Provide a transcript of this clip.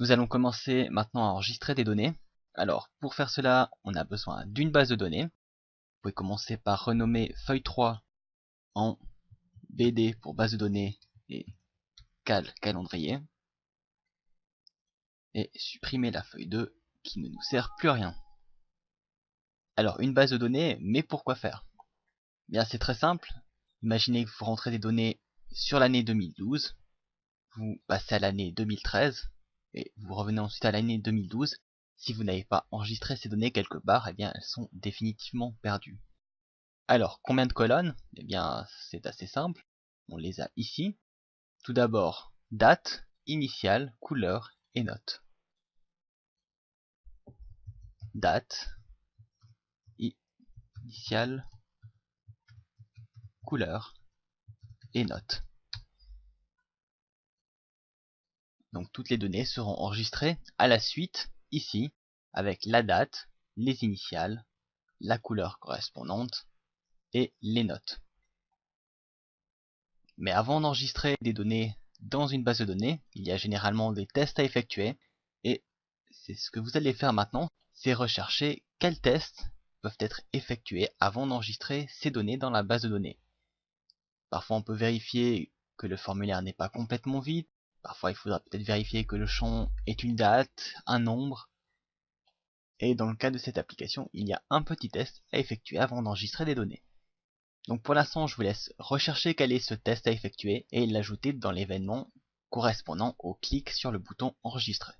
Nous allons commencer maintenant à enregistrer des données. Alors, pour faire cela, on a besoin d'une base de données. Vous pouvez commencer par renommer feuille 3 en BD pour base de données et calendrier. Et supprimer la feuille 2 qui ne nous sert plus à rien. Alors, une base de données, mais pourquoi faire? Bien, c'est très simple. Imaginez que vous rentrez des données sur l'année 2012, vous passez à l'année 2013, et vous revenez ensuite à l'année 2012. Si vous n'avez pas enregistré ces données quelque part, eh bien elles sont définitivement perdues. Alors, combien de colonnes? Eh bien, c'est assez simple. On les a ici. Tout d'abord, date, initiale, couleur et note. Date, initiale, couleur et note. Donc toutes les données seront enregistrées à la suite, ici, avec la date, les initiales, la couleur correspondante et les notes. Mais avant d'enregistrer des données dans une base de données, il y a généralement des tests à effectuer, et c'est ce que vous allez faire maintenant, c'est rechercher quels tests peuvent être effectués avant d'enregistrer ces données dans la base de données. Parfois on peut vérifier que le formulaire n'est pas complètement vide, parfois il faudra peut-être vérifier que le champ est une date, un nombre, et dans le cas de cette application, il y a un petit test à effectuer avant d'enregistrer des données. Donc pour l'instant, je vous laisse rechercher quel est ce test à effectuer et l'ajouter dans l'événement correspondant au clic sur le bouton enregistrer.